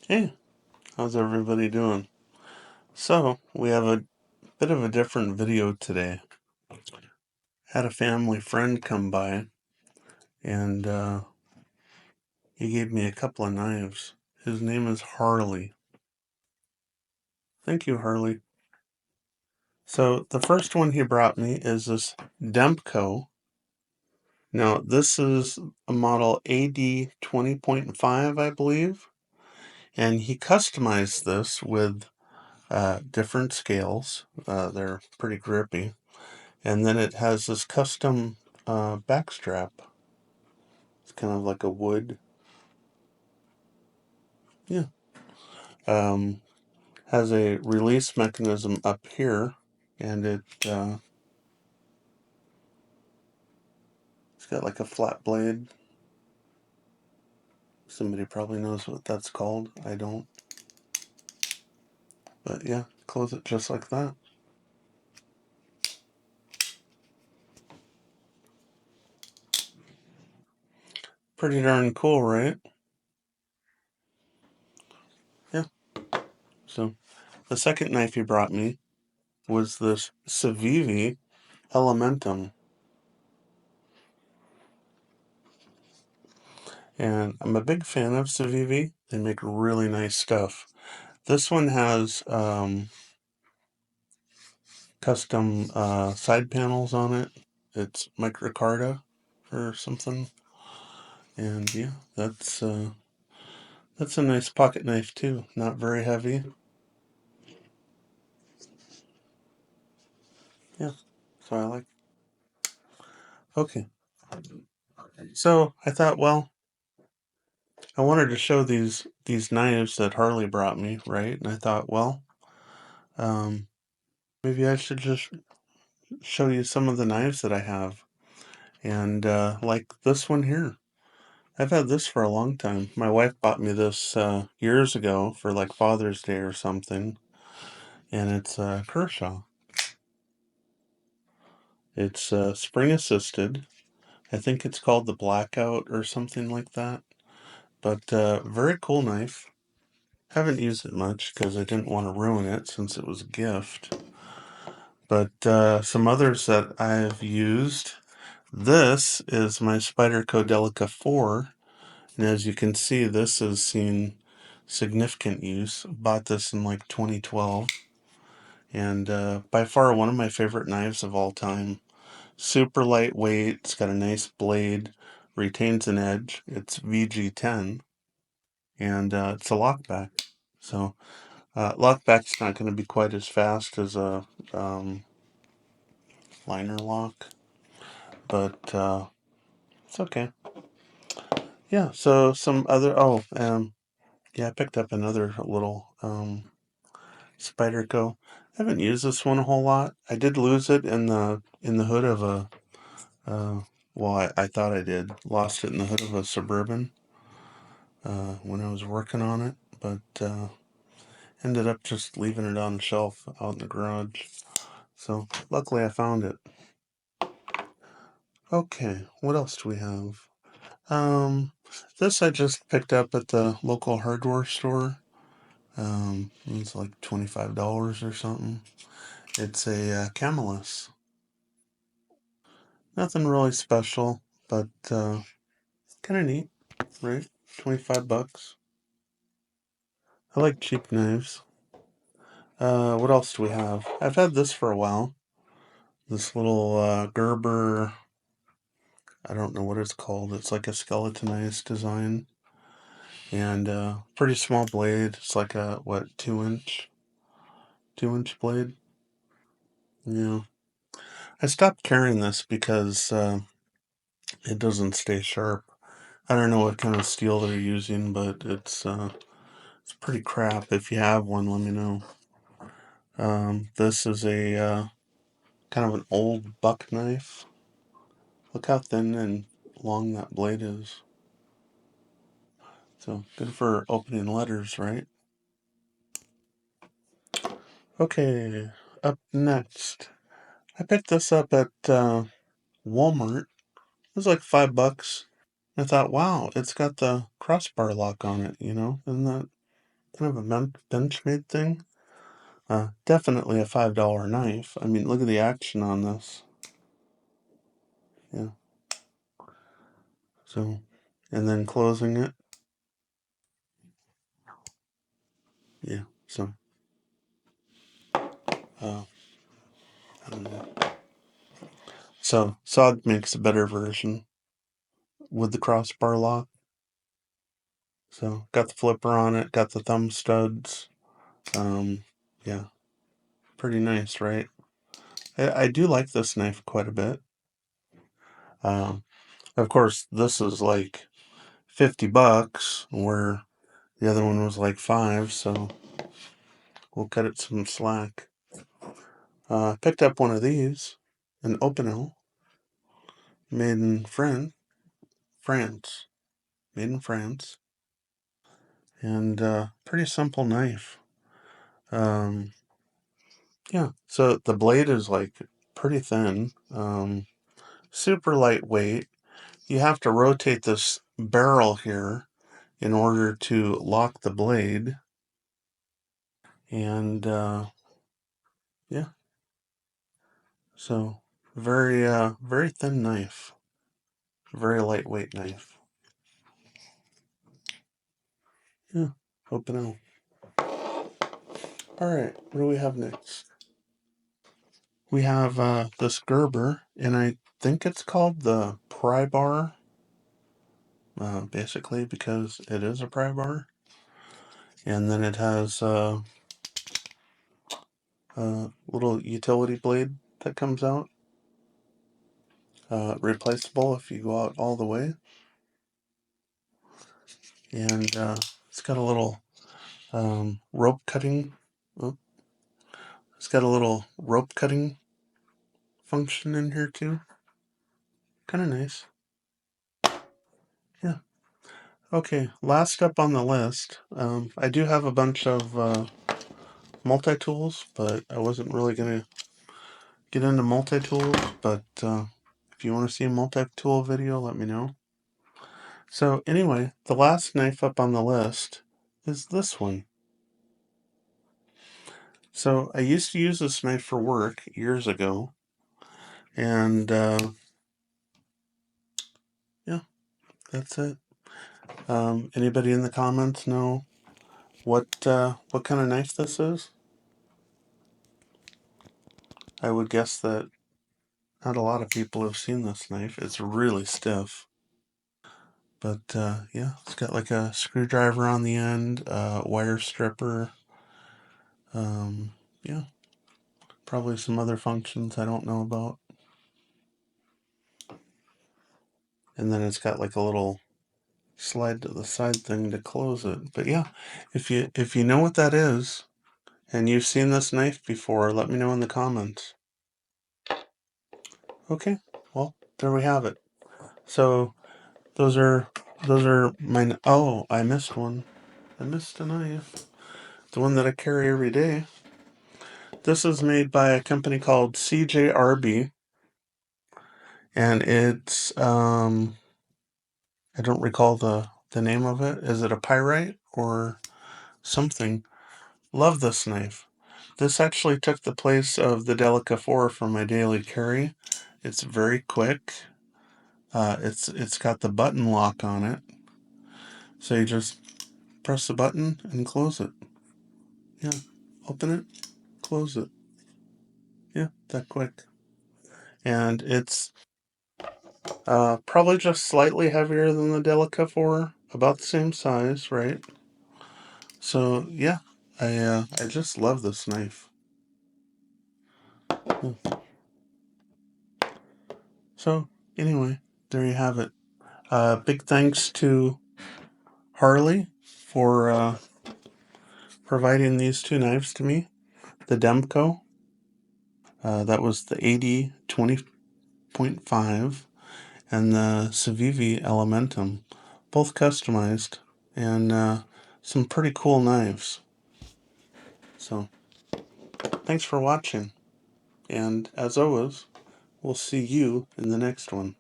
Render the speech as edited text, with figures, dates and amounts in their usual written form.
Hey, how's everybody doing? So, we have a bit of a different video today. Had a family friend come by and he gave me a couple of knives. His name is Harley. Thank you, Harley. So, the first one he brought me is this Demko. Now, this is a model AD 20.5, I believe. And he customized this with different scales. They're pretty grippy. And then it has this custom back strap. It's kind of like a wood. Yeah. Um, has a release mechanism up here, and it's got like a flat blade. Somebody probably knows what that's called. I don't. But yeah, close it just like that. Pretty darn cool, right? Yeah. So the second knife he brought me was this Civivi Elementum. And I'm a big fan of Civivi. They make really nice stuff. This one has custom side panels on it. It's micarta or something. And yeah, that's a nice pocket knife too. Not very heavy. Yeah, so I like. Okay, so I thought, well, I wanted to show these knives that Harley brought me, right? And I thought, well, um, maybe I should just show you some of the knives that I have. And like this one here. I've had this for a long time. My wife bought me this years ago for like Father's Day or something, and it's Kershaw. It's spring assisted. I think it's called the Blackout or something like that. But very cool knife. Haven't used it much because I didn't want to ruin it since it was a gift. But some others that I've used. This is my Spyderco Delica 4. And as you can see, this has seen significant use. Bought this in like 2012. And by far one of my favorite knives of all time. Super lightweight. It's got a nice blade. Retains an edge. It's VG10. And it's a lockback. So lockback's not going to be quite as fast as a liner lock. But it's okay. Yeah, so some other... yeah, I picked up another little Spyderco. I haven't used this one a whole lot. I did lose it in the hood of a well, I thought I did. Lost it in the hood of a Suburban when I was working on it, but ended up just leaving it on the shelf out in the garage. So luckily I found it. Okay, what else do we have? This I just picked up at the local hardware store. It's like $25 or something. It's a Camelus. Nothing really special, but kind of neat, right? 25 bucks. I like cheap knives. What else do we have? I've had this for a while. This little Gerber, I don't know what it's called. It's like a skeletonized design. And pretty small blade. It's like a, what, 2 inch? 2 inch blade? Yeah. I stopped carrying this because it doesn't stay sharp. I don't know what kind of steel they're using, but it's pretty crap. If you have one, let me know. This is a kind of an old buck knife. Look how thin and long that blade is. So good for opening letters, right? Okay, up next. I picked this up at Walmart. It was like $5. I thought, wow, it's got the crossbar lock on it, you know? Isn't that kind of a Benchmade thing. Definitely a $5 knife. I mean, look at the action on this. Yeah. So, and then closing it. Yeah. So, uh, I don't know. So, Sod makes a better version with the crossbar lock. So, got the flipper on it, got the thumb studs. Yeah, pretty nice, right? I do like this knife quite a bit. Of course, this is like $50, where the other one was like $5, so we'll cut it some slack. Picked up one of these, an Opinel, made in France, made in France, and pretty simple knife. Yeah, so the blade is like pretty thin, super lightweight. You have to rotate this barrel here in order to lock the blade. And yeah, so very thin knife, very lightweight knife. Yeah, open out. All right, what do we have next? We have this Gerber, and I think it's called the pry bar, basically because it is a pry bar. And then it has a little utility blade that comes out, replaceable if you go out all the way. And it's got a little rope cutting. Oh, it's got a little rope cutting function in here too. Kind of nice. Yeah. Okay, last up on the list. I do have a bunch of multi-tools, but I wasn't really going to get into multi-tools. But if you want to see a multi-tool video, let me know. So anyway, the last knife up on the list is this one. So I used to use this knife for work years ago. And yeah, that's it. Anybody in the comments know what kind of knife this is? I would guess that not a lot of people have seen this knife. It's really stiff. But yeah, it's got like a screwdriver on the end, wire stripper. Yeah, probably some other functions I don't know about. And then it's got like a little slide to the side thing to close it. But yeah, if you know what that is and you've seen this knife before, let me know in the comments. Okay, well, there we have it. So those are my. Oh, I missed one. I missed a knife. The one that I carry every day. This is made by a company called CJRB, and it's I don't recall the name of it. Is it a pyrite or something? Love this knife. This actually took the place of the Delica 4 for my daily carry. It's very quick. It's got the button lock on it, so you just press the button and close it. Yeah, open it, close it. Yeah, that quick. And it's probably just slightly heavier than the Delica 4, about the same size, right? So yeah, I just love this knife. Yeah. So anyway, there you have it. Big thanks to Harley for providing these two knives to me. The Demco, that was the 80 20.5, and the Civivi Elementum, both customized, and some pretty cool knives. So, thanks for watching, and as always, we'll see you in the next one.